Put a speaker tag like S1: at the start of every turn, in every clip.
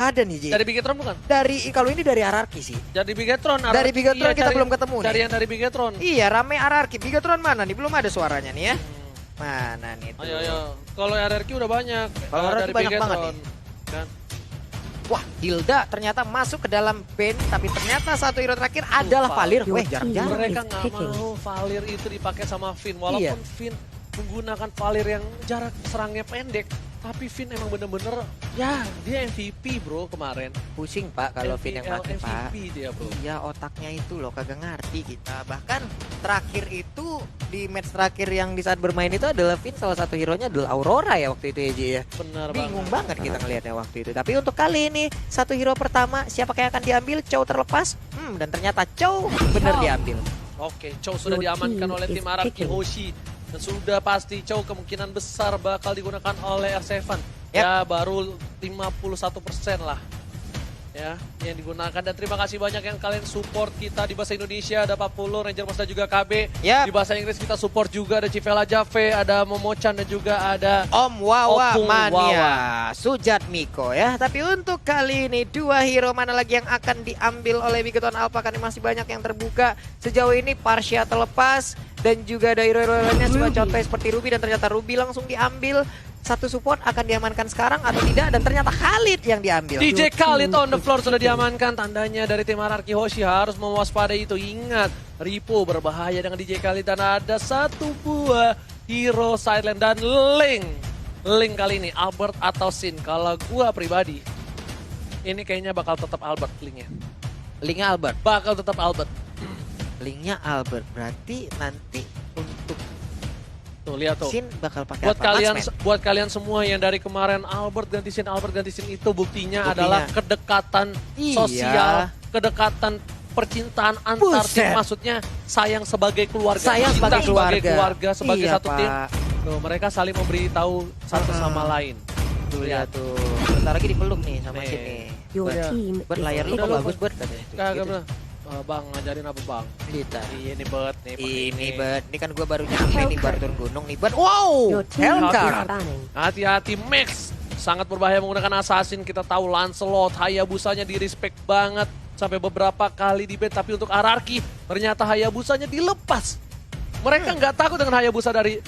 S1: Ada nih, Ji.
S2: Dari Bigetron bukan?
S1: Kalau ini dari Ararki sih.
S2: Dari Bigetron.
S1: Dari Bigetron
S2: iya,
S1: kita belum ketemu
S2: dari
S1: nih.
S2: yang dari Bigetron.
S1: Iya, rame Ararki. Bigetron mana nih? Belum ada suaranya nih ya. Mana nih tuh.
S2: Ayo. Kalau RRQ udah banyak.
S1: Kalau RRQ
S2: dari
S1: banyak banget
S2: Bigetron. Kan?
S1: Wah, Hilda ternyata masuk ke dalam band, tapi ternyata satu hero terakhir adalah Valir. Weh, jarang-jarang.
S2: Mereka nggak mau Valir itu dipakai sama Finn. Walaupun Finn menggunakan Valir yang jarak serangnya pendek. Tapi Finn emang bener-bener, ya dia MVP bro kemarin.
S1: Pusing Pak kalau Finn yang pakai Pak.
S2: MVP dia bro.
S1: Iya, otaknya itu loh kagak ngerti kita. Bahkan terakhir itu di match terakhir yang di saat bermain itu adalah Finn, salah satu hero-nya adalah Aurora ya waktu itu ya Ji ya.
S2: Bener
S1: Bingung banget kita ngelihatnya waktu itu. Tapi untuk kali ini satu hero pertama siapa yang akan diambil? Chow terlepas. Dan ternyata Chow bener diambil.
S2: Oke, Chow sudah diamankan oleh tim Ararki Hoshi. Dan sudah pasti Chow kemungkinan besar bakal digunakan oleh R7. Ya baru 51% lah. Ya, yang digunakan. Dan terima kasih banyak yang kalian support kita di bahasa Indonesia. Ada Papulu, Ranger Mazda juga KB. Di bahasa Inggris kita support juga. Ada Civela Jave, ada Momochan dan juga ada
S1: Om Wawa
S2: Opung
S1: Mania,
S2: Wawa.
S1: Sujat Miko ya. Tapi untuk kali ini dua hero mana lagi yang akan diambil oleh Bigetron Alpha, karena masih banyak yang terbuka. Sejauh ini Parsia terlepas dan juga ada hero-hero lainnya contohnya seperti Ruby, dan ternyata Ruby langsung diambil. Satu support akan diamankan sekarang atau tidak, dan ternyata Khalid yang diambil.
S2: DJ Khalid on the floor sudah diamankan. Tandanya dari tim Ararki Hoshi harus mewaspadai itu. Ingat, Ripo berbahaya dengan DJ Khalid dan ada satu buah hero sideline dan Link. Link kali ini Albert atau Sin. Kalau gua pribadi, ini kayaknya bakal tetap Albert Linknya.
S1: Linknya Albert.
S2: Bakal tetap Albert.
S1: Linknya Albert. Berarti nanti untuk
S2: Tuh lihat tuh.
S1: Sin bakal pakai apa?
S2: Buat kalian semua yang dari kemarin Albert ganti Sin itu buktinya adalah kedekatan sosial, kedekatan percintaan antar tim, maksudnya sayang sebagai keluarga,
S1: sayang sebagai keluarga,
S2: sebagai satu tim. Tuh, mereka saling memberitahu satu sama lain.
S1: Tuh ya tuh. Bentar lagi dipeluk nih sama Sin nih. Buat layar lu kok bagus buat katanya.
S2: Kagak bener. Bang, ngajarin apa bang?
S1: Dita.
S2: Iya nih Bet nih.
S1: Ini Bet, ini kan gue baru nyampe nih, baru turun gunung nih Bet. Wow, Hellcard.
S2: Hati-hati Max, sangat berbahaya menggunakan assassin. Kita tahu Lancelot, Hayabusanya di respect banget sampai beberapa kali di ban. Tapi untuk Ararki ternyata Hayabusanya dilepas. Mereka nggak takut dengan Hayabusa dari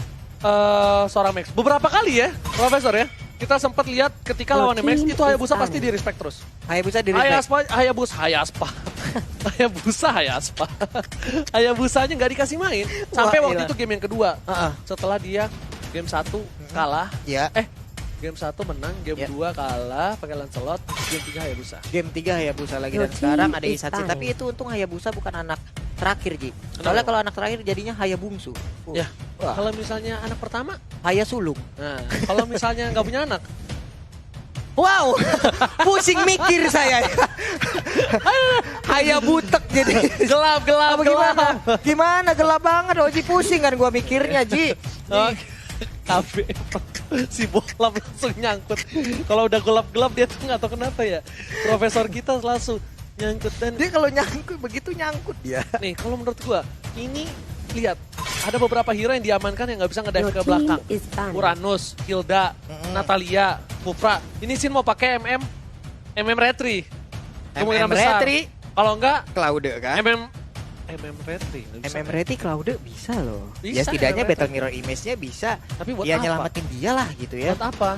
S2: seorang Max. Beberapa kali ya, Profesor ya. Kita sempat lihat ketika lawannya Max itu Hayabusa pasti di respect terus.
S1: Hayabusa di respect.
S2: Hayabusanya nggak dikasih main sampai waktu itu game yang kedua. Setelah dia game 1 kalah. Game 1 menang, game 2 kalah pakai Lancelot, game 3 Hayabusa.
S1: Game 3 Hayabusa lagi, dan sekarang ada Isatsi. Tapi itu untung Hayabusa bukan anak terakhir, Ji. Soalnya kalau anak terakhir jadinya Hayabungsu.
S2: Ya. Kalau misalnya anak pertama
S1: Hayasulung.
S2: Nah, kalau misalnya nggak punya anak.
S1: Wow, pusing mikir saya. Hayabutek jadi
S2: gelap.
S1: Gimana gelap banget, Oji, pusing kan gua mikirnya, Ji.
S2: Kafe si Boklap langsung nyangkut. Kalau udah gelap-gelap dia tuh nggak tahu kenapa ya. Profesor kita langsung nyangkut, dan
S1: dia kalau nyangkut begitu nyangkut dia.
S2: Nih kalau menurut gua ini lihat ada beberapa hero yang diamankan yang nggak bisa ngedive ke belakang. Uranus, Hilda, Natalia, Mufra. Ini Sin mau pakai Retri.
S1: MM Retri.
S2: Kalau enggak
S1: Claude kan?
S2: MM
S1: Retri Claude bisa loh.
S2: Bisa,
S1: ya setidaknya Battle Mirror Image-nya bisa.
S2: Tapi buat
S1: ya
S2: apa?
S1: Nyelamatin dia lah gitu ya.
S2: Buat apa?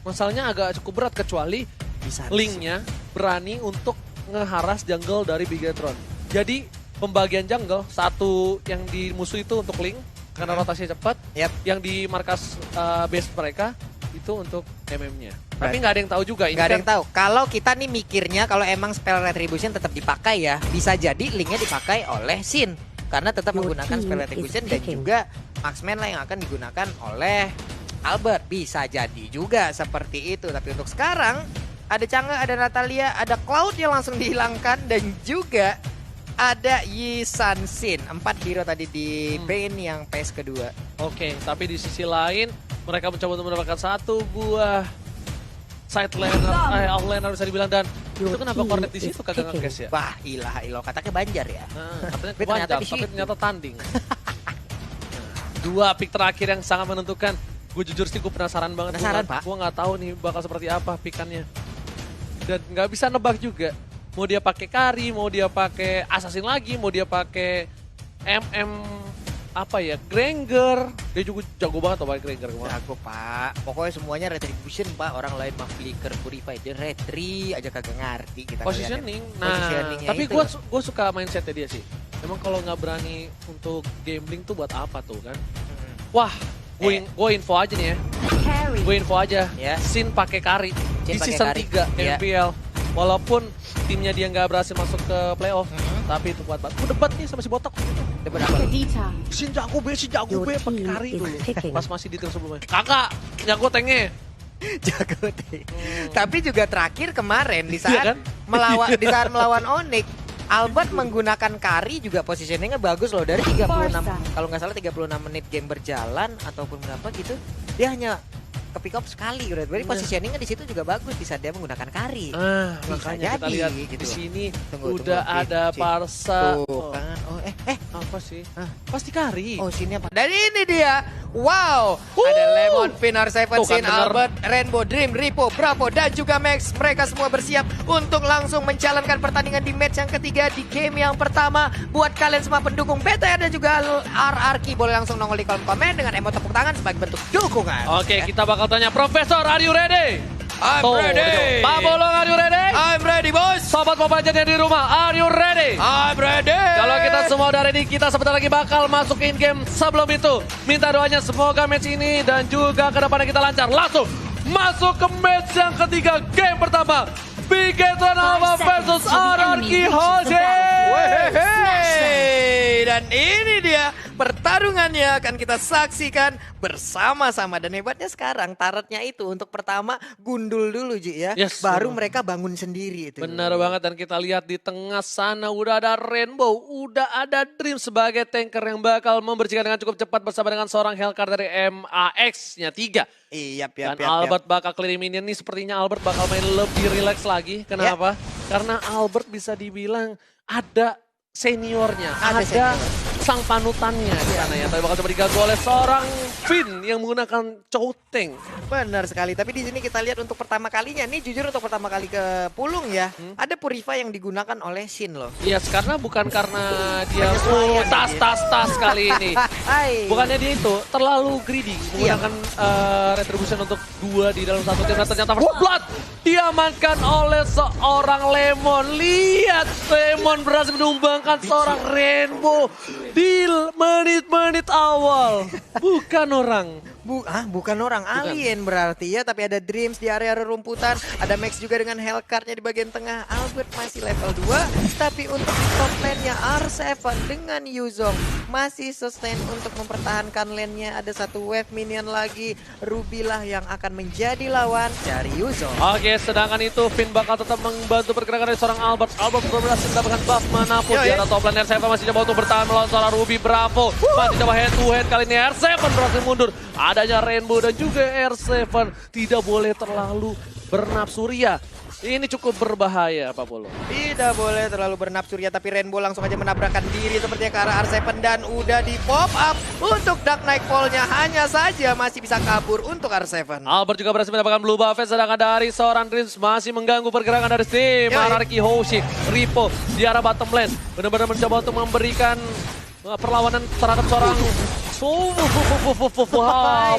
S2: Masalahnya agak cukup berat kecuali
S1: bisa
S2: Linknya berani untuk ngeharas jungle dari Bigetron. Jadi pembagian jungle, satu yang di musuh itu untuk Link karena rotasinya cepat, yang di markas base mereka itu untuk MM-nya. Tapi nggak ada yang tahu juga.
S1: Nggak ada yang tahu. Kalau kita nih mikirnya kalau emang spell Retribution tetap dipakai ya, bisa jadi Linknya dipakai oleh Sin karena tetap menggunakan spell Retribution, dan juga Marksman lah yang akan digunakan oleh Albert. Bisa jadi juga seperti itu. Tapi untuk sekarang ada Chang'e, ada Natalia, ada Cloud yang langsung dihilangkan, dan juga ada Yi San Sin. 4 hero tadi di ban yang phase kedua.
S2: Oke, tapi di sisi lain mereka mencoba untuk mendapatkan satu buah side laner, offlaner bisa dibilang, dan itu kenapa Cornet di situ kagak nge-gas ya?
S1: Wah, ilah katanya Banjar ya.
S2: Katanya
S1: tapi ternyata di
S2: tapi ternyata tanding. Dua pick terakhir yang sangat menentukan. Gue jujur sih gue penasaran banget.
S1: Penasaran, Pak.
S2: Gue nggak tahu nih bakal seperti apa pickannya. dan nggak bisa nebak juga. Mau dia pakai Kari, mau dia pakai Assassin lagi, mau dia pakai MM apa ya, Granger. Dia juga jago banget tuh pakai Granger kemarin.
S1: Jago pak, pokoknya semuanya retribution pak. Orang lain mah flicker, purify, dia retri aja kagak ngerti kita.
S2: Positioning.
S1: ngeliatin.
S2: Nah,
S1: Positioningnya
S2: tapi
S1: itu.
S2: gue suka mindsetnya dia sih. Emang kalau nggak berani untuk gambling tuh buat apa tuh kan? Wah, gue info aja nih ya. Gue info aja.
S1: Ya.
S2: Sin pakai Kari
S1: Sin
S2: di
S1: pakai
S2: season
S1: Kari.
S2: 3
S1: Ya.
S2: MPL. Walaupun timnya dia nggak berhasil masuk ke playoff, tapi itu kuat banget. Gue debat nih sama si Botak.
S1: Debat apa?
S2: Sin jago be
S3: Your
S2: pakai
S3: team
S2: Kari
S3: is
S2: dulu.
S3: picking.
S2: Pas masih di tim sebelumnya. Kakak, jago tanknya.
S1: Jago deh. Tapi juga terakhir kemarin di
S2: Iya
S1: saat
S2: kan?
S1: melawan Onyx, Albert menggunakan Kari juga positioningnya bagus loh dari 36 kalau nggak salah 36 menit game berjalan ataupun berapa gitu, dia hanya ke pick up sekali udah. Berarti positioningnya di situ juga bagus di saat dia menggunakan Kari.
S2: Makanya kita
S1: jadi,
S2: lihat
S1: gitu
S2: di
S1: loh.
S2: sini
S1: Tunggu,
S2: udah ada
S1: Cik.
S2: Parsa.
S1: Tuh kan. Oh
S2: Apa sih?
S1: Hah?
S2: Pasti Kari.
S1: Oh sini apa? Dan ini dia. Wow, ada Lemon, Pinar, Seven,
S2: Tuh kan,
S1: Sin,
S2: bener.
S1: Albert, Rainbow, Dream, Ripo, Bravo, dan juga Max. Mereka semua bersiap untuk langsung menjalankan pertandingan di match yang ketiga di game yang pertama. Buat kalian semua pendukung BTR dan juga RRQ, boleh langsung nongol di kolom komen dengan emot tepuk tangan sebagai bentuk dukungan.
S2: Oke, kita bakal tanya Profesor, are you ready?
S1: I'm ready.
S2: Pak Bolong, are you ready?
S1: I'm ready, bos.
S2: Sobat Mobile Legends yang di rumah, are you ready?
S1: I'm ready.
S2: Kalau kita semua udah ready, kita sebentar lagi bakal masukin game. Sebelum itu, minta doanya semoga match ini dan juga kedepannya kita lancar. Langsung masuk ke match yang ketiga, game pertama. Bigetron Alpha versus RRQ Hoshi.
S1: Wehehe. Dan ini dia pertarungannya akan kita saksikan bersama-sama. Dan hebatnya sekarang tarotnya itu untuk pertama gundul dulu Ji ya.
S2: Yes,
S1: Baru
S2: bener.
S1: mereka bangun sendiri itu.
S2: Benar banget, dan kita lihat di tengah sana udah ada Rainbow, udah ada Dream sebagai tanker yang bakal membersihkan dengan cukup cepat bersama dengan seorang Hellcat dari MAX-nya 3.
S1: Iya,
S2: Dan Albert bakal clear minion nih, sepertinya Albert bakal main lebih relax lagi. Kenapa? Karena Albert bisa dibilang ada seniornya,
S1: Ada
S2: ada
S1: senior.
S2: sang panutannya di sana ya. Tapi bakal coba diganggu oleh seorang Finn yang menggunakan Chouteng.
S1: Benar sekali, tapi di sini kita lihat untuk pertama kalinya nih, jujur untuk pertama kali ke Pulung ya, ada Purify yang digunakan oleh Sin loh.
S2: Yes, karena bukan karena dia
S1: Penyesuaian
S2: tas kali ini.
S1: Hai.
S2: Bukannya dia itu terlalu greedy
S1: Iya.
S2: menggunakan retribution untuk 2 di dalam satu tim, dan ternyata First Blood diamankan oleh seorang Lemon. Lihat, Lemon berhasil menumbangkan seorang Rainbow di menit-menit awal. Bukan orang.
S1: Bukan orang, alien berarti ya, tapi ada Dreams di area rerumputan, ada Max juga dengan Hellcard-nya di bagian tengah. Albert masih level 2, tapi untuk di top lane-nya R7 dengan Yuzong masih sustain untuk mempertahankan lane-nya. Ada satu wave minion lagi, Ruby lah yang akan menjadi lawan dari Yuzong.
S2: Oke, sedangkan itu Finn bakal tetap membantu pergerakan dari seorang Albert. Albert berhasil mendapatkan buff manapun. Di atas top lane R7 masih coba untuk bertahan melawan seorang Ruby. Bravo masih coba head to head, kali ini R7 berhasil mundur. Adanya Rainbow dan juga R7 tidak boleh terlalu bernafsu ria. Ini cukup berbahaya, Pak Polo.
S1: Tidak boleh terlalu bernafsu ya, tapi Rainbow langsung aja menabrakkan diri sepertinya ke arah R7 dan udah di pop up untuk Dark Nightfall-nya, hanya saja masih bisa kabur untuk R7.
S2: Albert juga berhasil mendapatkan blue buff, sedangkan dari seorang Dreams masih mengganggu pergerakan dari tim RRQ Hoshi. Ripo di arah bottom lane benar-benar mencoba untuk memberikan perlawanan terhadap seorang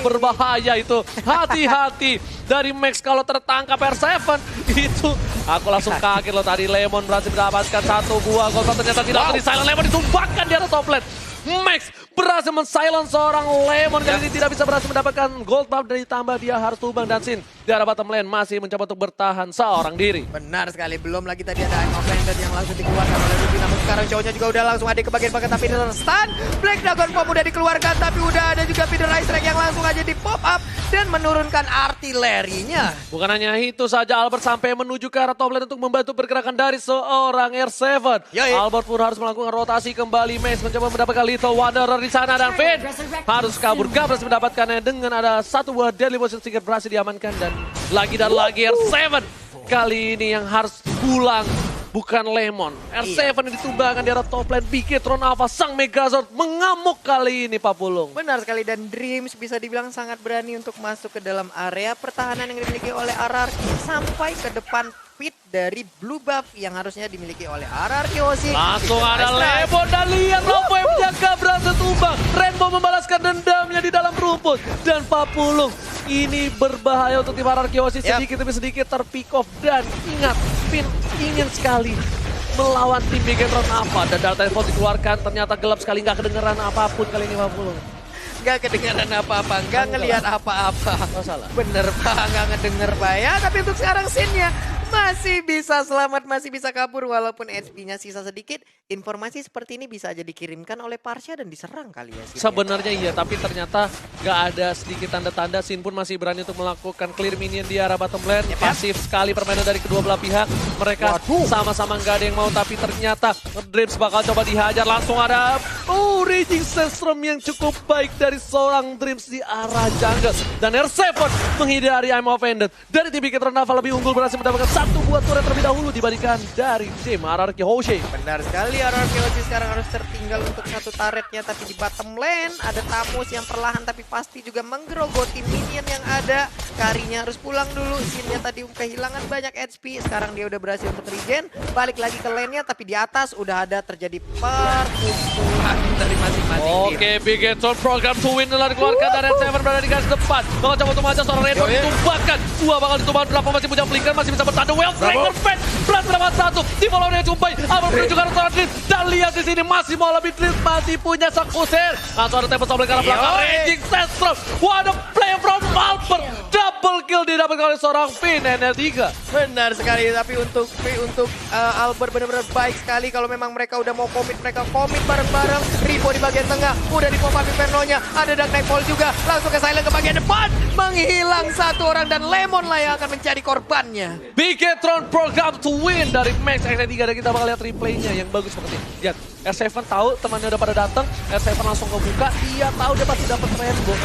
S2: berbahaya itu. Hati-hati dari Max kalau tertangkap R7 itu. Aku langsung kaget loh, tadi Lemon berhasil mendapatkan satu buah gol, ternyata tidak di silent. Lemon ditumbangkan di atas top lane. Max berhasil men-silence seorang Lemon, kali ini tidak bisa berhasil mendapatkan gold buff, dari tambah dia harus tumbang, dan Sin di arah bottom lane masih mencoba untuk bertahan seorang diri.
S1: Benar sekali, belum lagi tadi ada I'm Offended yang langsung dikeluarkan oleh Ruby, namun sekarang cowoknya juga udah langsung ada ke bagian belakang, tapi ini stun. Black Dragon Bomb udah dikeluarkan, tapi udah ada juga Feeder Ice Strike yang langsung aja di pop up dan menurunkan artilerinya.
S2: Bukan hanya itu saja, Albert sampai menuju ke arah top lane untuk membantu pergerakan dari seorang R7.
S1: Yoi.
S2: Albert pun harus melakukan rotasi kembali. Max mencoba mendapatkan Little Wanderer di sana, dan Finn harus kabur, gak berhasil mendapatkannya dengan ada satu buah Deadly Potion Stinger berhasil diamankan, dan lagi R7 kali ini yang harus pulang bukan Lemon. R7 yang ditumbangkan di arah top lane. Bigetron Alpha, sang Megazord mengamuk kali ini Pak Pulung.
S1: Benar sekali, dan Dreams bisa dibilang sangat berani untuk masuk ke dalam area pertahanan yang dimiliki oleh RRQ sampai ke depan pit dari blue buff yang harusnya dimiliki oleh RRQ Hoshi.
S2: Langsung ada Lemon dan lihat Robo yang menjaga berhasil tumbang. Rainbow membalaskan dendamnya di dalam rumput. Dan Pak Pulung, ini berbahaya untuk tim RRQ Hoshi, sedikit demi sedikit terpick off. Dan ingat, Finn ingin sekali melawan tim Bigetron Alpha. Dan data info dikeluarkan ternyata gelap sekali, nggak kedengeran apapun kali ini Pak Pulung.
S1: Nggak kedengaran apa-apa, nggak ngelihat apa-apa.
S2: Masalah.
S1: Bener Pak, nggak ngedenger Pak ya. Tapi untuk sekarang Sin-nya masih bisa selamat, masih bisa kabur walaupun HP-nya sisa sedikit. Informasi seperti ini bisa aja dikirimkan oleh Parsha dan diserang kali ya. Sin,
S2: sebenarnya iya, tapi ternyata nggak ada sedikit tanda-tanda. Sin pun masih berani untuk melakukan clear minion di arah bottom lane. Pasif sekali permainan dari kedua belah pihak. Mereka sama-sama nggak ada yang mau, tapi ternyata Dreams bakal coba dihajar. Langsung ada Raging Sandstorm yang cukup baik dari seorang Dreams di arah jungle. Dan R7 menghindari I'm Offended. Dari tim Bigetron Alpha lebih unggul, berhasil mendapatkan satu buah turret terlebih dahulu dibandingkan dari tim RRQ Hoshi.
S1: Benar sekali, RRQ Hoshi sekarang harus tertinggal untuk satu turretnya, tapi di bottom lane ada Tamus yang perlahan tapi pasti juga menggerogoti minion yang ada. Karinya harus pulang dulu, Sin-nya tadi kehilangan banyak HP, sekarang dia udah berhasil untuk regen, balik lagi ke lane-nya, tapi di atas udah ada terjadi perkumpulan dari masing-masing tim.
S2: Oke, Bigetron program to win telah dikeluarkan dan R7 berada di garis depan. Bakal coba untuk maju, seorang Rainbow ditumbangkan. Dua bakal ditumbangkan, berapa masih punya flicker, masih bisa bertahan. Well, Striker Fed, plus berapa satu. Di follow-nya jumpai, Albert menuju ke arah seorang Dreams. Dan lihat di sini masih mau lebih Dreams, masih punya sang kusir. Langsung ada Tempest Obleng ke arah belakang, Raging Sandstorm. What a play from Albert. Double kill didapatkan oleh seorang Finn NL3.
S1: Benar sekali, tapi untuk Albert benar-benar baik sekali. Kalau memang mereka udah mau komit, mereka komit bareng-bareng. Rivo di bagian tengah, udah di pop up Inferno-nya. Ada Dark Nightfall juga, langsung ke Silent ke bagian depan. Menghilang satu orang dan Lemon lah yang akan menjadi korbannya.
S2: Bigetron program to win dari Max XT3, dan kita bakal lihat replaynya yang bagus banget nih. Lihat, R7 tahu temannya udah pada datang, R7 langsung ngebuka, dia tahu dia pasti dapat Rainbow.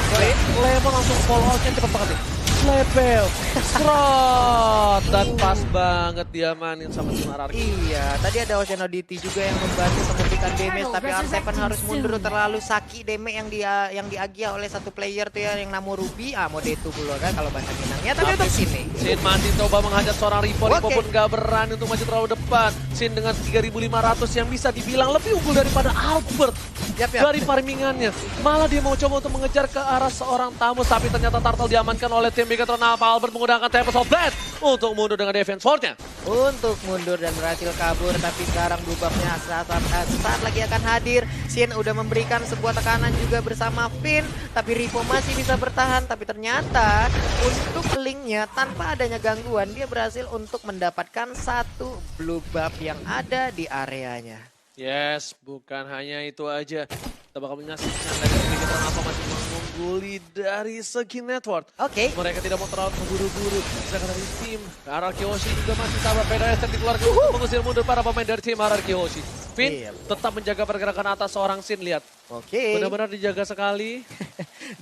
S2: Lemon langsung follow out-nya cepet banget nih. Level, Strot, dan pas banget diamanin sama tim RRQ.
S1: Iya, tadi ada Oceano DT juga yang membantu memberikan damage, tapi R7 harus mundur terlalu sakit damage yang diagia oleh satu player tuh ya, yang namu Ruby. Mode itu dulu kan kalau bahasa Minangnya, tapi untuk sini.
S2: Sin masih coba menghajat seorang Rivo, Rivo pun gak berani untuk maju terlalu depan. Sin dengan 3.500 yang bisa dibilang lebih unggul daripada Albert. Dari farmingannya, malah dia mau coba untuk mengejar ke arah seorang Tamus, tapi ternyata Turtle diamankan oleh tim Bigetron Alpha. Albert menggunakan Tempest of Blade untuk mundur dengan defense sword-nya.
S1: Untuk mundur dan berhasil kabur, tapi sekarang blue buff-nya saat lagi akan hadir. Sin udah memberikan sebuah tekanan juga bersama Finn, tapi Rivo masih bisa bertahan, tapi ternyata untuk link-nya tanpa adanya gangguan, dia berhasil untuk mendapatkan satu blue buff yang ada di areanya.
S2: Yes, bukan hanya itu aja. Kita bakal menyaksikan lagi Bigetron Alpha masih mengungguli dari segi network. Mereka tidak mau terlalu terburu-buru. Sedangkan dari tim RRQ Hoshi juga masih sabar. PDS dikeluarkan untuk mengusir mundur para pemain dari tim RRQ Hoshi. Finn tetap menjaga pergerakan atas seorang Sin, lihat. Benar-benar dijaga sekali.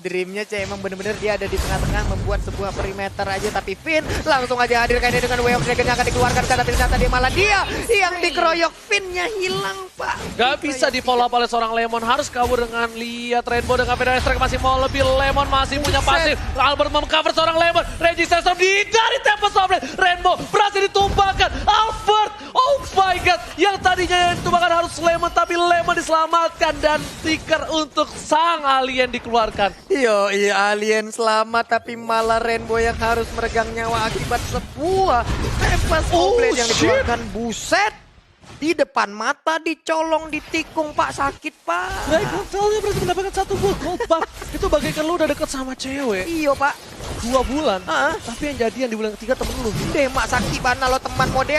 S1: Dreamnya emang bener-bener dia ada di tengah-tengah membuat sebuah perimeter aja, tapi Finn langsung aja hadir kayaknya dengan Way of Dragon yang akan dikeluarkan, tapi ternyata dia malah dia yang dikeroyok. Finn-nya hilang Pak.
S2: Gak bisa di follow up oleh seorang Lemon, harus kabur dengan lihat Rainbow dengan Pedal Strike masih mau lebih. Lemon masih punya pasif. Albert mem-cover seorang Lemon. Raging Sandstorm dari Tempest Obleng. Rainbow berhasil ditumbangkan. Albert, oh my god, yang tadinya yang ditumbangkan harus Lemon, tapi Lemon diselamatkan dan stiker untuk sang alien dikeluarkan.
S1: Iya, alien selamat, tapi malah Rainbow yang harus meregang nyawa akibat sebuah Tempest Obleng yang dikeluarkan. Buset, di depan mata dicolong, ditikung Pak, sakit Pak.
S2: Rainbow berhasil mendapatkan satu gold buff. Itu bagaikan lu udah deket sama cewek.
S1: Iya Pak.
S2: 2 bulan, tapi yang jadian di bulan ketiga temen lu.
S1: Demak sakti mana lo teman mode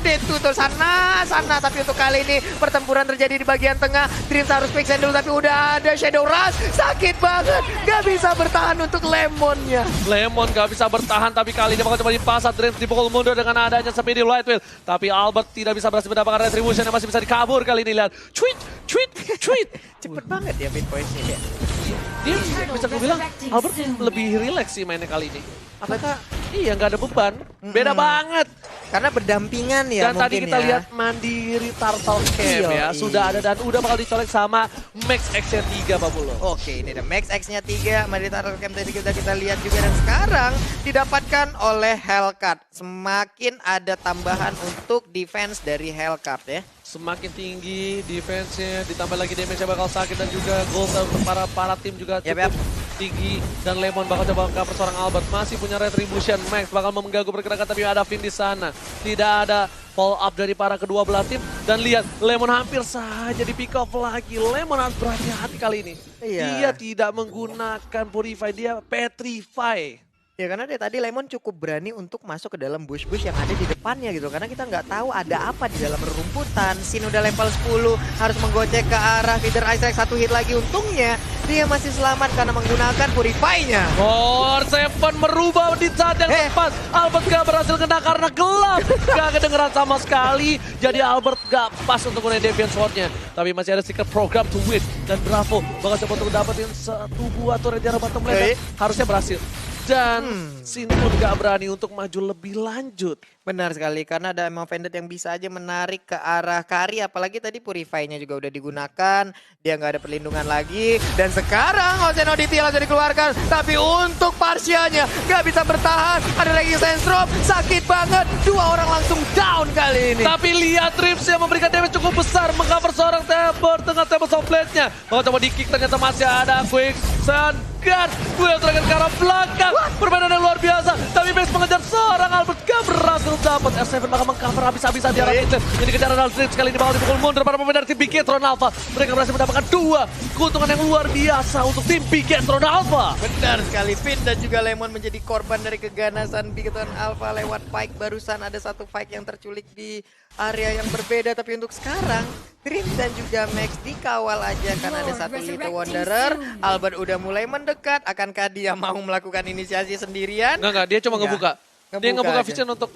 S1: itu tuh sana. Tapi untuk kali ini pertempuran terjadi di bagian tengah. Dreams harus fix dulu, tapi udah ada Shadow Rush. Sakit banget, gak bisa bertahan untuk Lemonnya.
S2: Lemon gak bisa bertahan, tapi kali ini bakal coba dipasat. Dreams dipukul mundur dengan adanya Speedy Light Wheel. Tapi Albert tidak bisa berhasil mendapatkan retribution yang masih bisa dikabur kali ini. Lihat, tweet.
S1: Cepet banget ya mid point-nya.
S2: dia bisa gue bilang Albert lebih rileks sih mainnya kali ini. Apakah iya nggak ada beban, beda banget.
S1: Karena berdampingan ya
S2: Dan tadi
S1: mungkin
S2: kita
S1: ya.
S2: lihat Mandiri Turtle Camp ya,
S1: Iya.
S2: sudah ada dan udah bakal dicolek sama Max X-nya 3 Pak Bulo.
S1: Oke, ini ada Max X-nya 3, Mandiri Turtle Camp tadi kita lihat juga dan sekarang didapatkan oleh Hellcat. Semakin ada tambahan untuk defense dari Hellcat ya.
S2: Semakin tinggi defense-nya, ditambah lagi damage-nya bakal sakit dan juga goal untuk para tim juga cukup tinggi. Dan Lemon bakal coba cover seorang Albert, masih punya retribution. Max bakal mengganggu pergerakan tapi ada Finn di sana. Tidak ada follow up dari para kedua belah tim. Dan lihat, Lemon hampir saja di pick off lagi. Lemon harus berhati-hati kali ini.
S1: Iya.
S2: Dia tidak menggunakan Purify, dia Petrify.
S1: Ya karena dia tadi Lemon cukup berani untuk masuk ke dalam bush-bush yang ada di depannya gitu. Karena kita nggak tahu ada apa di dalam rerumputan. Sin udah level 10, harus menggocek ke arah feeder Ice Rex, satu hit lagi. Untungnya dia masih selamat karena menggunakan Purify-nya.
S2: Seven merubah di saat yang tepat. Albert gak berhasil kena karena gelap. Gak kedengeran sama sekali. Jadi Albert gak pas untuk gunain Deviant Sword-nya. Tapi masih ada secret program to win. Dan Bravo bakal coba untuk dapetin satu buah turret di arah bottom lane. Harusnya berhasil. Dan Sin pun gak berani untuk maju lebih lanjut.
S1: Benar sekali, karena ada emang Vended yang bisa aja menarik ke arah Kari. Apalagi tadi Purify-nya juga udah digunakan. Dia nggak ada perlindungan lagi. Dan sekarang Ocean Oddity langsung dikeluarkan. Tapi untuk Parsianya nggak bisa bertahan. Ada lagi Sandstorm, sakit banget. Dua orang langsung down kali ini.
S2: Tapi lihat Rips yang memberikan damage cukup besar. Mengcover seorang Tabor dengan Tabor Softplate-nya. Mau coba di-kick, ternyata masih ada Quicksand. Duel terakhir ke arah belakang. Permainan yang luar biasa. Tapi Max mengejar seorang Albert, gak berhasil dapat. R7 bakal mengcover habis-habisan di arah midlane. Ini kejaran Aldrich kali ini bakal dipukul mundur para pemain dari tim Bigetron Alpha. Mereka berhasil mendapatkan dua keuntungan yang luar biasa untuk tim Bigetron Alpha.
S1: Benar sekali, Finn dan juga Lemon menjadi korban dari keganasan Bigetron Alpha lewat Pike. Barusan ada satu Pike yang terculik di area yang berbeda. Tapi untuk sekarang, Dream dan juga Max dikawal aja karena ada satu Little Wanderer. Albert udah mulai mendekat. Akankah dia mau melakukan inisiasi sendirian?
S2: Enggak, dia cuma ngebuka. Dia ngebuka
S1: aja.
S2: vision untuk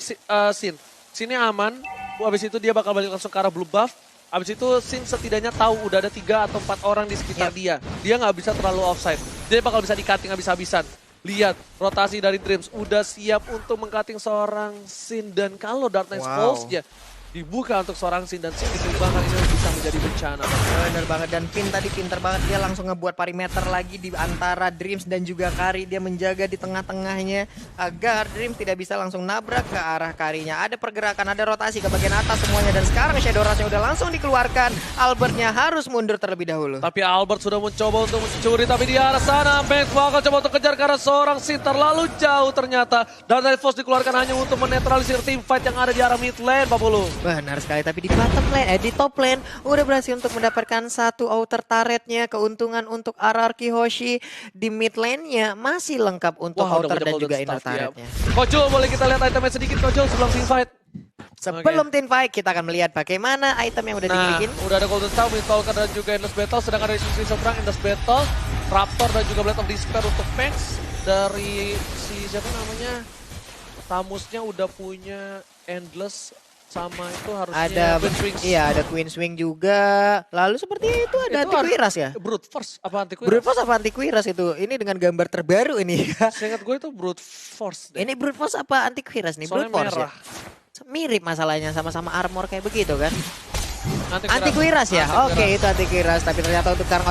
S2: Sin. Sinnya aman, habis itu dia bakal balik langsung ke arah blue buff. Habis itu Sin setidaknya tahu udah ada 3 atau 4 orang di sekitar dia. Dia nggak bisa terlalu offside. Dia bakal bisa di-cutting habis-habisan. Lihat, rotasi dari Dreams udah siap untuk meng-cutting seorang Sin. Dan kalau Dark Knight Pulse-nya dibuka untuk seorang Sin dan Sin dikembangkan, ini bisa menjadi bencana.
S1: Bener banget, dan Finn tadi pinter banget, dia langsung ngebuat perimeter lagi di antara Dreams dan juga Kari. Dia menjaga di tengah-tengahnya agar Dreams tidak bisa langsung nabrak ke arah Karinya. Ada pergerakan, ada rotasi ke bagian atas semuanya, dan sekarang Shadow Rush-nya udah langsung dikeluarkan. Albertnya harus mundur terlebih dahulu.
S2: Tapi Albert sudah mencoba untuk mencuri, tapi di arah sana Max bakal coba untuk kejar karena seorang Sin terlalu jauh ternyata. Dan Night Force dikeluarkan hanya untuk menetralisir tim fight yang ada di arah mid lane, Pak Pulu.
S1: Benar sekali, tapi di bottom lane, di top lane udah berhasil untuk mendapatkan satu outer turretnya. Keuntungan untuk RRQ Hoshi di mid lane-nya masih lengkap untuk outer dan juga inner turretnya.
S2: Kojul, boleh kita lihat itemnya sedikit Kojul sebelum team fight?
S1: Sebelum team fight, kita akan melihat bagaimana item yang udah dimiliki.
S2: Udah ada Golden Star, Mistolker dan juga Endless Battle. Sedangkan dari sisi seberang Endless Battle, Raptor dan juga Blade of Despair untuk Max. Dari si siapa namanya, Tamusnya udah punya Endless. Sama itu harusnya
S1: ada iya, ada Queen Swing juga. Lalu seperti itu ada Antiquiras ya?
S2: Brute Force apa Antiquiras?
S1: Brute Force apa Antiquiras itu? Ini dengan gambar terbaru ini.
S2: Seingat gue itu Brute Force deh.
S1: Ini Brute Force apa Antiquiras nih?
S2: Soalnya
S1: Brute Force
S2: merah.
S1: Ya? Mirip masalahnya, sama-sama armor kayak begitu kan?
S2: Antiquiras.
S1: Antiquiras ya? Oke, itu Antiquiras. Tapi ternyata untuk sekarang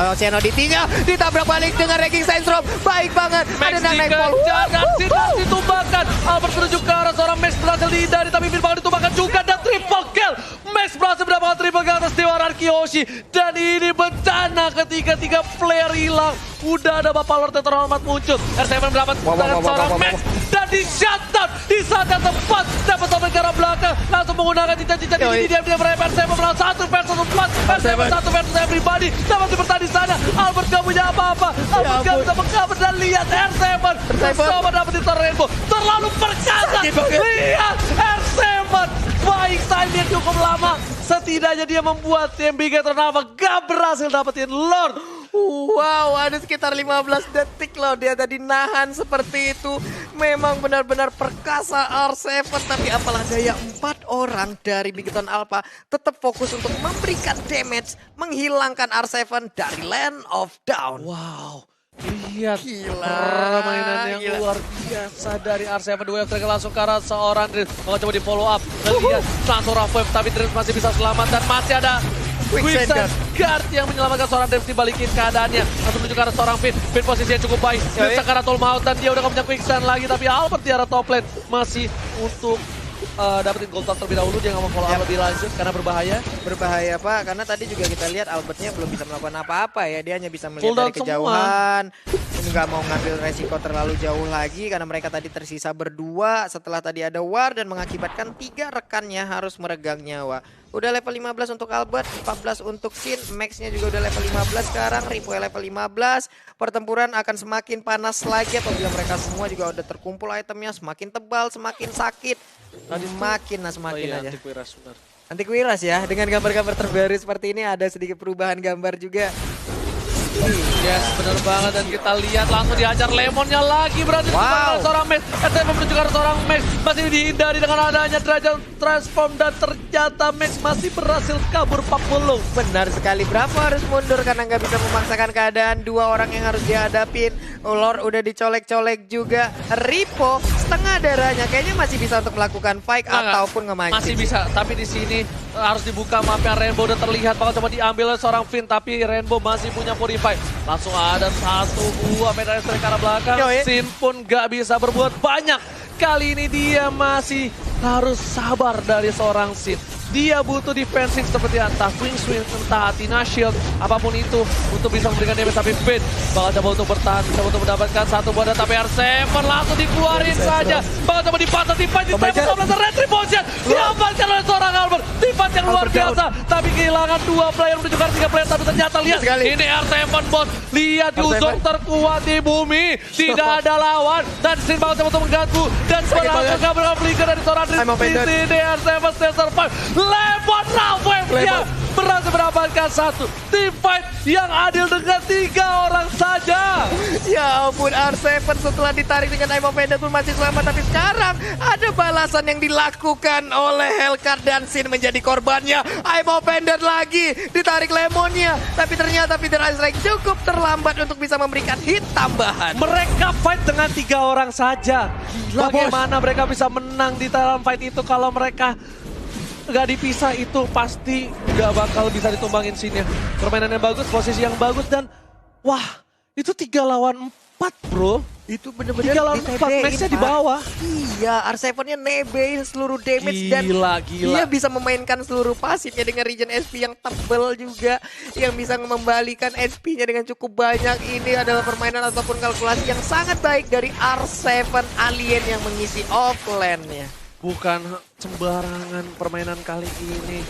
S1: Ocean Oddity-nya ditabrak balik dengan Raging Sandstorm. Baik banget.
S2: Max
S1: ada Nightfall.
S2: dikejar, ditumbangkan. Albert menuju ke arah seorang Max berhasil dihindari, tapi Finn bakal ditumbangkan juga dan triple kill. Max berhasil mendapatkan triple kill atas Dewa Kiyoshi. Dan ini bencana ketika 3 player hilang. Udah ada Bapak Lord yang terhormat muncul. R7 mendapat seorang Max dan di shutdown di saat yang tepat. Dapat sampai ke arah belakang, langsung menggunakan cincin-cincin ini. Dia mereka R7 melawan 1 versus 4. R7 1 versus everybody. Dapat bertahan di sana. Albert gak punya apa-apa. Albert gak bisa meng-cover dan lihat R7 bersama dapetin Rainbow. Terlalu perkasa. Lihat R7. Baik time yang cukup lama. Setidaknya dia membuat tim Bigetron Alpha gak berhasil dapetin Lord.
S1: Wow, ada sekitar 15 detik loh dia tadi nahan seperti itu. Memang benar-benar perkasa R7, tapi apalah daya 4 orang dari Bigetron Alpha tetap fokus untuk memberikan damage, menghilangkan R7 dari Land of Dawn.
S2: Wow. Lihat
S1: Gila,
S2: permainan yang
S1: gila.
S2: luar biasa dari R7. Wave Tracker langsung ke arah seorang Dreams. Mau coba di follow up. Dan lihat langsung Rough Wave, tapi Dreams masih bisa selamat. Dan masih ada Quicksand Guard yang menyelamatkan seorang Dreams, dibalikin keadaannya. Langsung menuju ke arah seorang Finn. Finn posisinya cukup baik. Dreams ke arah Tolmaut dan dia udah gak punya Quicksand lagi. Tapi Albert di arah top lane masih untuk dapetin gold toss terlebih dahulu. Dia nggak mau follow up lebih lanjut karena berbahaya.
S1: Berbahaya Pak, karena tadi juga kita lihat Albertnya belum bisa melakukan apa-apa ya. Dia hanya bisa melihat
S2: Full down
S1: dari kejauhan. Nggak mau ngambil resiko terlalu jauh lagi karena mereka tadi tersisa berdua setelah tadi ada war dan mengakibatkan 3 rekannya harus meregang nyawa. Udah level 15 untuk Albert, 14 untuk Sin, Max-nya juga udah level 15 sekarang, Ripoe level 15. Pertempuran akan semakin panas lagi apabila mereka semua juga udah terkumpul itemnya, semakin tebal, semakin sakit. Semakin aja.
S2: Antivirus benar.
S1: Antivirus ya, dengan gambar-gambar terbaru seperti ini ada sedikit perubahan gambar juga.
S2: Yes, benar banget, dan kita lihat langsung dihajar Lemonnya lagi, berarti
S1: Wow.
S2: seorang Max. SM menunjukkan seorang Max masih dihindari dengan adanya derajat transform, dan ternyata Max masih berhasil kabur 40.
S1: Benar sekali, Bravo harus mundur karena nggak bisa memaksakan keadaan. 2 orang yang harus dihadapin. Lord udah dicolek-colek juga. Ripo setengah darahnya kayaknya masih bisa untuk melakukan fight ataupun ngemancing.
S2: Masih bisa, tapi di sini harus dibuka mapnya. Rainbow udah terlihat bakal coba diambil oleh seorang Finn, tapi Rainbow masih punya purify. Langsung ada 1 buah medali strike ke arah belakang. Sin pun gak bisa berbuat banyak. Kali ini dia masih harus sabar dari seorang Sin. Dia butuh defensif seperti entah Queen Swing, entah Athena Shield, apapun itu untuk bisa memberikan damage. Tapi Finn bakal coba untuk bertahan, bisa untuk mendapatkan 1 buah, tapi R7 langsung dikeluarin saja. Bakal coba dipasang, di-fight, ditembak, retribution diamankan oleh seorang Albert. Di-fight yang luar biasa, tapi kehilangan 2 player menuju ke 3 player. Tapi ternyata lihat, ini R7 bos, lihat Yuzong terkuat di bumi, tidak ada lawan, dan Sin bakal coba untuk mengganggu, dan berhasil kabur flicker dari seorang Dreams. Di sini R7 still survive. Lemon Wave-nya berhasil mendapatkan 1 team fight yang adil dengan 3 orang saja.
S1: Ya ampun, R7 setelah ditarik dengan Aim of Vendor pun masih selamat. Tapi sekarang ada balasan yang dilakukan oleh Hellcat dan Sin menjadi korbannya. Aim of Vendor lagi, ditarik Lemonnya. Tapi ternyata Peter Ice cukup terlambat untuk bisa memberikan hit tambahan.
S2: Mereka fight dengan 3 orang saja. Bagaimana mereka bisa menang di dalam fight itu kalau mereka nggak dipisah? Itu pasti nggak bakal bisa ditumbangin Sin-nya. Permainan yang bagus, posisi yang bagus, dan wah, itu 3 lawan 4 bro.
S1: Itu bener-bener
S2: 3 lawan 4, Max-nya di bawah.
S1: Iya, R7-nya nebein seluruh damage dan
S2: Gila.
S1: dia bisa memainkan seluruh pasifnya dengan regen SP yang tebal juga, yang bisa membalikan SP-nya dengan cukup banyak. Ini adalah permainan ataupun kalkulasi yang sangat baik dari R7 Alien yang mengisi offlane-nya.
S2: Bukan sembarangan permainan kali ini.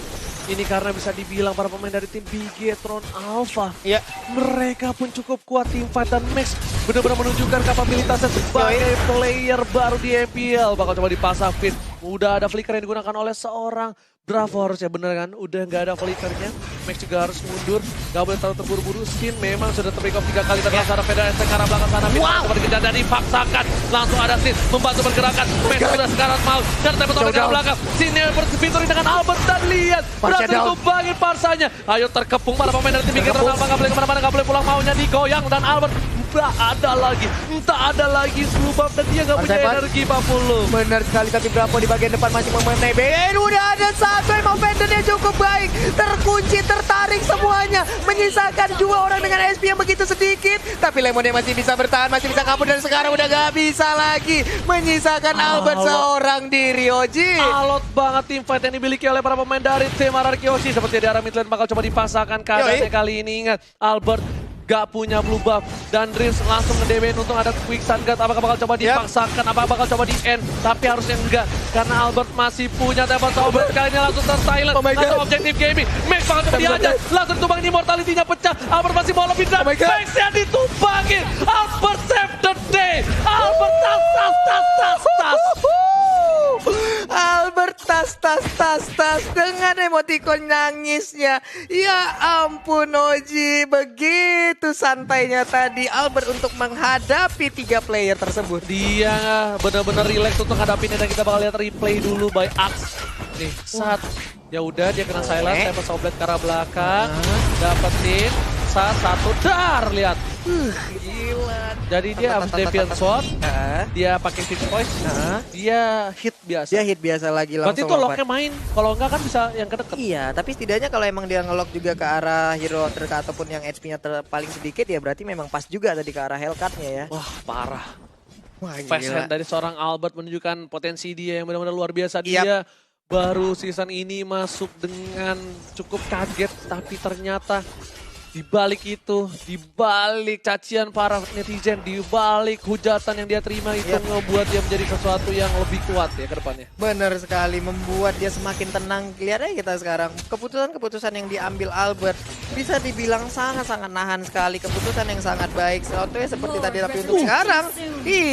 S2: Ini karena bisa dibilang para pemain dari tim Bigetron Alpha.
S1: Iya.
S2: Mereka pun cukup kuat, tim fight, dan Max benar-benar menunjukkan kapabilitasnya sebagai player baru di MPL. Bakal coba dipasang Finn. Udah ada flicker yang digunakan oleh seorang Bravo harusnya, bener kan? Udah nggak ada flickernya. Max juga harus mundur. Gak boleh terlalu terburu-buru. Sin memang sudah terpick off 3 kali. Tapi secara Federasi ke arah belakang sana. Wow. Coba dikejar dan dipaksakan. Langsung ada Sin membantu pergerakan. Max sudah sekarang mau. Karena tempat ke arah belakang. Sin yang berfiturin dengan Albert, dan lihat. Berhasil ditumbangin parsanya. Ayo terkepung para pemain dari tim Bigetron Alpha. Gak boleh kemana-mana, gak boleh pulang, maunya digoyang. Dan Albert entah ada lagi Slubab, dan dia gak punya energi 40.
S1: Benar sekali, tapi Bravo di bagian depan masih memenai. Udah ada 1 Aim of Vendor-nya cukup baik. Terkunci, tertarik semuanya. Menyisakan 2 orang dengan SP yang begitu sedikit. Tapi Lemonnya masih bisa bertahan, masih bisa kabur, dan sekarang udah gak bisa lagi. Menyisakan Albert seorang diri, Oji.
S2: Alot banget tim fight yang dimiliki oleh para pemain dari tim RRQ Hoshi. Seperti di arah mid lane bakal coba dipasangkan keadaannya kali ini. Ingat, Albert gak punya blue buff, dan Dreams langsung nge-DB. Untung ada Quicksand Guard. Apakah bakal coba dipaksakan, apakah bakal coba di-end? Tapi harusnya enggak, karena Albert masih punya tempat Albert. Kali ini langsung ter-silent atau objektif gaming. Max bakal coba dihajar, langsung ditumbangin, immortality-nya pecah. Albert masih mau lebih dan Max-nya ditumbangin. Albert save the day. Albert tas.
S1: Albert tas dengan emoticon nangisnya. Ya ampun Oji, begitu santainya tadi Albert untuk menghadapi 3 player tersebut.
S2: Dia benar-benar relax untuk hadapinnya dan kita bakal lihat replay dulu by Axe. Nih, saat ya udah dia kena silence, saya Soblet ke arah belakang, dapetin satu dar, lihat.
S1: Gila.
S2: Jadi dia habis Deviant Sword, dia pakai Fix Voice, dia hit biasa.
S1: Dia hit biasa lagi langsung.
S2: Berarti itu locknya main, kalau enggak kan bisa yang kedeket.
S1: Iya, tapi setidaknya kalau emang dia ngelock juga ke arah hero terdekat ataupun yang HP-nya paling sedikit ya berarti memang pas juga tadi ke arah Hellcat-nya ya.
S2: Wah, parah.
S1: Wah,
S2: Fast hand dari seorang Albert menunjukkan potensi dia yang benar-benar luar biasa. Dia baru season ini masuk dengan cukup kaget, tapi ternyata di balik itu, di balik cacian para netizen, di balik hujatan yang dia terima itu ngebuat dia menjadi sesuatu yang lebih kuat ya ke depannya.
S1: Benar sekali, membuat dia semakin tenang. Lihat aja kita sekarang, keputusan-keputusan yang diambil Albert bisa dibilang sangat-sangat nahan sekali. Keputusan yang sangat baik. Contohnya seperti tadi, tapi untuk sekarang,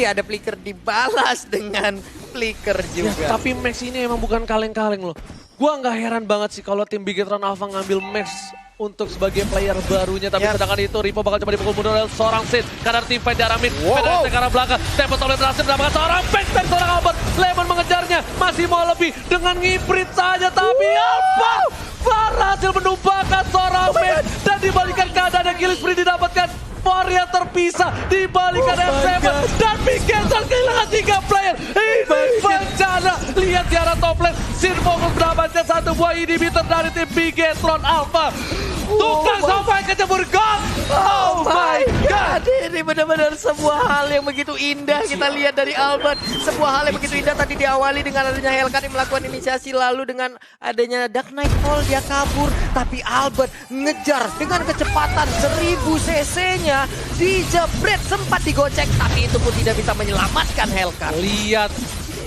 S1: ada flicker dibalas dengan flicker juga.
S2: Ya, tapi Max ini emang bukan kaleng-kaleng loh. Gua nggak heran banget sih kalau tim Bigetron Alpha ngambil Max untuk sebagai player barunya, tapi sedangkan itu Ripo bakal coba dipukul mundur oleh seorang Sid karena tim fight diaramin, pedang ke arah belakang, Tempo Soblet berhasil mendapatkan seorang back dari seorang Albert. Lemon mengejarnya, masih mau lebih dengan ngiprit saja, tapi apa? Berhasil menumpahkan seorang back dan dibalikan keadaan yang Killing Spree didapatkan. Varia terpisah, dibalikan F7 dan Bigetron kehilangan 3 player. Ini bencana. Lihat di arah top lane, Sin fokus mendapatkan 1 buah inhibitor dari tim Bigetron Alpha. Tukang sampai kecebur gol. Oh my god.
S1: Ini benar-benar sebuah hal yang begitu indah kita lihat dari Albert. Sebuah hal yang begitu indah tadi diawali dengan adanya Hellcat yang melakukan inisiasi, lalu dengan adanya Dark Nightfall dia kabur. Tapi Albert ngejar dengan kecepatan 1000 cc-nya, dijebret, sempat digocek, tapi itu pun tidak bisa menyelamatkan Hellcat.
S2: Lihat,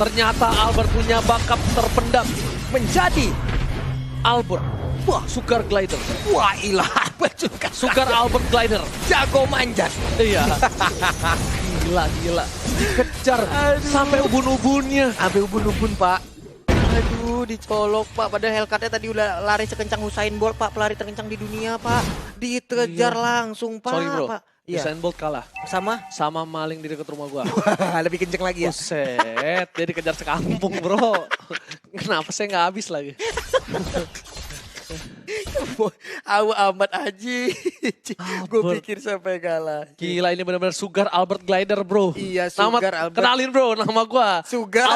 S2: ternyata Albert punya backup terpendam menjadi Albert. Wah, Sugar Glider.
S1: Wah, ilah,
S2: Sugar Albert Glider.
S1: Jago manjat.
S2: Iya. Gila. Kejar sampai ubun-ubunnya.
S1: Sampai ubun-ubun, Pak. Aduh, dicolok, Pak. Padahal Hellcat-nya tadi udah lari sekencang Usain Bolt, Pak. Pelari terkencang di dunia, Pak. Dikejar langsung, Pak.
S2: Sorry, bro.
S1: Pak.
S2: Usain Bolt kalah.
S1: Sama
S2: maling di dekat rumah gua.
S1: lebih kenceng lagi ya.
S2: Buset, dia dikejar sekampung, bro. Kenapa saya nggak habis lagi?
S1: Amat Aji. Gue pikir sampai kalah.
S2: Gila, ini benar-benar Sugar Albert Glider, bro.
S1: Iya, Sugar Albert.
S2: Kenalin, bro, nama gua
S1: Sugar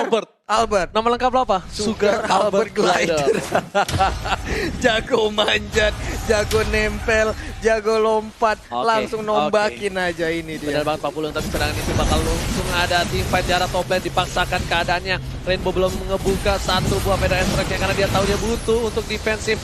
S2: Albert. Nama lengkap lo apa?
S1: Sugar Albert Glider. Jago manjat, jago nempel, jago lompat, langsung nombakin aja ini dia.
S2: Benar banget Pak Pulung, tapi serangan itu bakal langsung ada tim fight di arah top lane, dipaksakan keadaannya. Rainbow belum ngebuka 1 buah medan strike karena dia tahu dia butuh untuk defensif.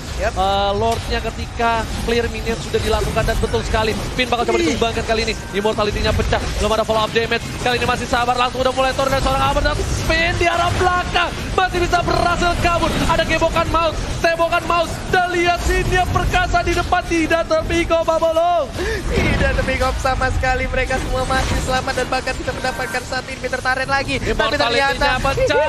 S2: Lordnya ketika clear minion sudah dilakukan dan betul sekali. Pin bakal coba dikembangkan kali ini. Immortality-nya pecah, belum ada follow up damage. Kali ini masih sabar, langsung udah mulai turun dari seorang Albert dan spin di arah belakang. Masih bisa berhasil kabur. Ada tembokan mouse. Dan lihat Sinnya perkasa di depan, tidak terpikau Pak Bolong.
S1: Tidak terpikau sama sekali. Mereka semua masih selamat dan bahkan bisa mendapatkan satu inhibitor turret lagi. Tapi ternyata
S2: pecah.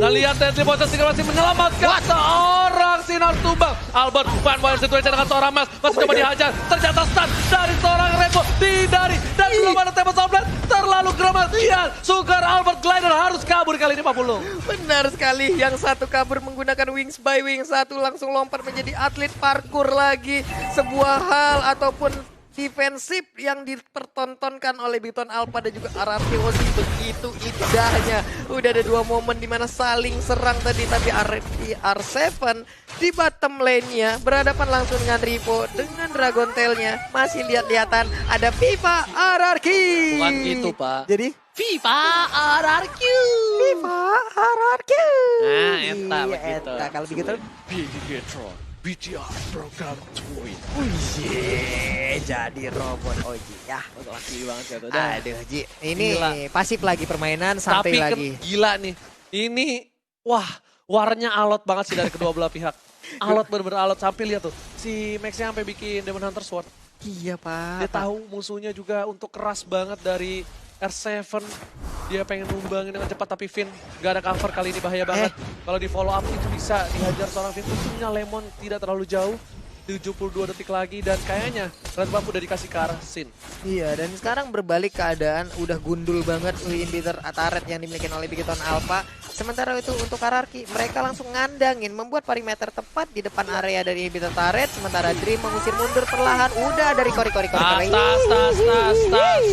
S2: Dan lihat Deadly Poison masih menyelamatkan seorang Sinar tumbang. Albert one situation dengan seorang Mas. Masih coba dihajar. Ternyata stun dari seorang Rainbow. Dihindari. Dan belum ada Tempo Soblet. Terlalu kematian. Sugar Albert Glider harus kabur kali ini Pak Pulung.
S1: Benar sekali. Yang satu kabur menggunakan Wings by Wings. Satu langsung lompat menjadi atlet parkour lagi. Sebuah hal ataupun defensif yang dipertontonkan oleh Bigetron Alpha dan juga RRQ Ozi begitu indahnya. Udah ada 2 momen dimana saling serang tadi, tapi R7 di bottom lane-nya berhadapan langsung dengan Ripo dengan Dragon Tail-nya. Masih lihat-lihatan ada FIFA RRQ.
S2: Bukan gitu Pak.
S1: Jadi
S2: FIFA RRQ.
S1: FIFA RRQ.
S2: Nah, eta begitu.
S1: Kalau begitu
S2: Bigetron BTR program Twin.
S1: Jadi robot Oji ya.
S2: Laki banget ya.
S1: Aduh Ji, ini pasif lagi permainan, santai lagi.
S2: Gila nih, ini warnanya alot banget sih dari kedua belah pihak. Alot bener-bener alot, sampai lihat tuh. Si Max-nya sampai bikin Demon Hunter Sword.
S1: Iya Pak.
S2: Dia tahu musuhnya juga untuk keras banget dari R7 dia pengen numbangin dengan cepat tapi Finn gak ada cover kali ini bahaya banget. Kalau di follow up itu bisa dihajar seorang Finn. Untungnya Lemon tidak terlalu jauh. 72 detik lagi dan kayaknya Red Buff udah dikasih ke arah Sin.
S1: Iya, dan sekarang berbalik keadaan udah gundul banget inhibitor turret yang dimiliki oleh Bigeton Alpha. Sementara itu untuk Ararki, mereka langsung ngandangin membuat perimeter tepat di depan area dari inhibitor turret. Sementara Dream mengusir mundur perlahan, udah dari kori.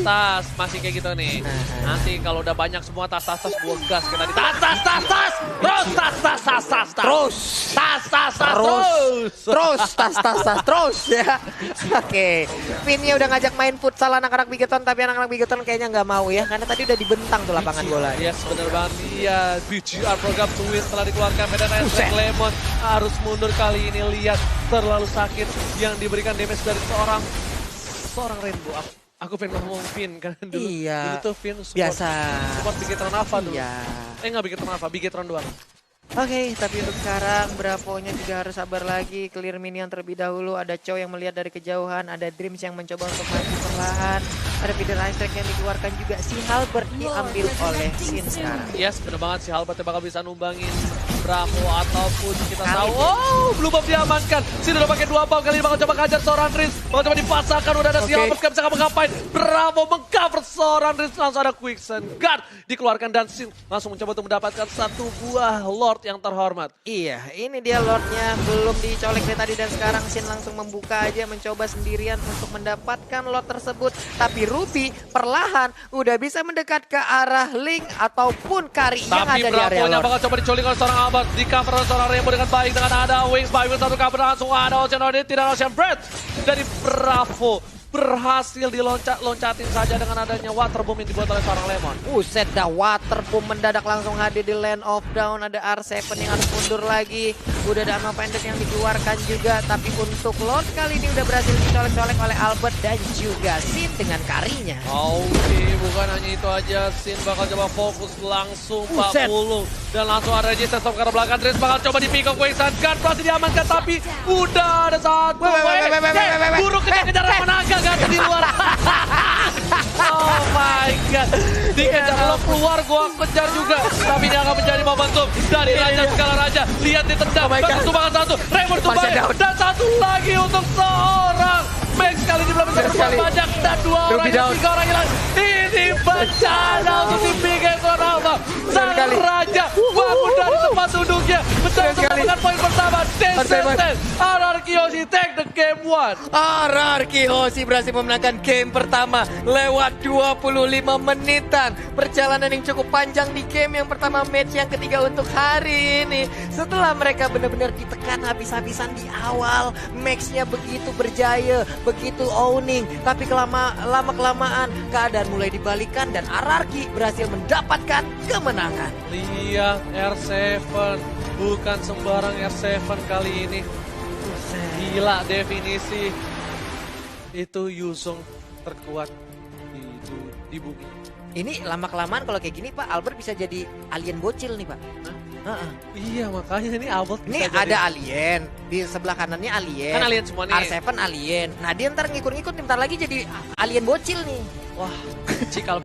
S2: Tas. Masih kayak gitu nih. Nanti kalau udah banyak semua tas, gua gas kayak tadi.
S1: Terus ya. Oke. Finnya udah ngajak main futsal anak-anak Bigeton, tapi anak-anak Bigeton kayaknya nggak mau ya, karena tadi udah dibentang tuh lapangan bola.
S2: Yes, bener banget. Iya, BGR program to win setelah dikeluarkan. PDNS Lemon harus mundur kali ini. Lihat terlalu sakit yang diberikan damage dari seorang Rainbow. Aku pengen ngomong Finn kan dulu.
S1: Iya.
S2: Dulu tuh Finn support Bigetron Alpha dulu.
S1: Iya.
S2: Nggak Bigetron Alpha, Bigetron doang.
S1: Oke, tapi untuk sekarang Bravo-nya juga harus sabar lagi. Clear minion terlebih dahulu. Ada Chow yang melihat dari kejauhan. Ada Dreams yang mencoba untuk maju perlahan. Ada feeder ice track yang dikeluarkan juga. Si Halbert diambil oleh Sin sekarang.
S2: Yes, bener banget. Si Halbert bakal bisa numbangin Bravo ataupun kita tahu. Oh, blue buff diamankan. Sin udah pakai 2 buff. Kali ini bakal coba ngajar seorang Dreams. Bakal coba dipasangkan. Udah ada si Halbert. Gak bisa ngapain. Bravo mengcover seorang Dreams. Langsung ada Quicksand Guard dikeluarkan. Dan Sin langsung mencoba untuk mendapatkan satu buah Lord yang terhormat.
S1: Iya, ini dia Lordnya belum dicolek dari tadi dan sekarang Sin langsung membuka aja, mencoba sendirian untuk mendapatkan Lord tersebut. Tapi Ruby perlahan udah bisa mendekat ke arah Link ataupun Kari yang ada di area Lord.
S2: Tapi Bravo-nya bakal coba diculik oleh seorang Albert, di cover oleh seorang Rainbow dengan baik dengan ada Wings by Wings satu cover langsung ada Ocean Audit, tidak Ocean Breath dari Bravo. Berhasil diloncatin saja dengan adanya water bomb yang dibuat oleh seorang Lemon.
S1: Set dah water bomb mendadak langsung hadir di Land of Down. Ada R7 yang harus mundur lagi. Udah ada Ammo Pendant yang dikeluarkan juga. Tapi untuk Lord kali ini udah berhasil dicolek-colek oleh Albert dan juga Sin dengan karinya.
S2: Oke, bukan hanya itu aja. Sin bakal coba fokus langsung 40. Dan langsung ada resistance ke arah belakang. Dres bakal coba di-pick up Quicksand Guard. Masih diamankan tapi udah ada satu. Buruk kejar-kejar Naga. Di luar. Oh my god. Dikejar lo keluar, gua kejar juga. Tapi ini akan menjadi momentum dari Raja Skala Raja. Lihat ditendang. Satu. Rainbow tumbang. Dan satu lagi untuk seorang Max kali ini belum bisa berbuat banyak. Dan 2 orang, 3 orang hilang. Ini bencana untuk tim Bigeton Alpha. Sang Raja bangun dari tempat duduknya. Mendapatkan poin pertama. Ararki Hoshi take the game 1.
S1: Ararki Hoshi berhasil memenangkan game pertama lewat 25 menitan. Perjalanan yang cukup panjang di game yang pertama, match yang ketiga untuk hari ini. Setelah mereka benar-benar ditekan habis-habisan di awal, Max-nya begitu berjaya, begitu owning. Tapi lama-kelamaan keadaan mulai dibalikan dan Ararki berhasil mendapatkan kemenangan.
S2: Lihat R7, bukan sembarang R7 kali ini. Gila definisi. Itu Yuzong terkuat di bumi.
S1: Ini lama-kelamaan kalau kayak gini Pak, Albert bisa jadi alien bocil nih Pak.
S2: Iya makanya ini Albert
S1: ini
S2: bisa
S1: ada alien, di sebelah kanannya alien.
S2: Kan alien semua nih.
S1: R7 alien. Nah dia ntar ngikut-ngikut, ntar lagi jadi alien bocil nih.
S2: Wah, cikal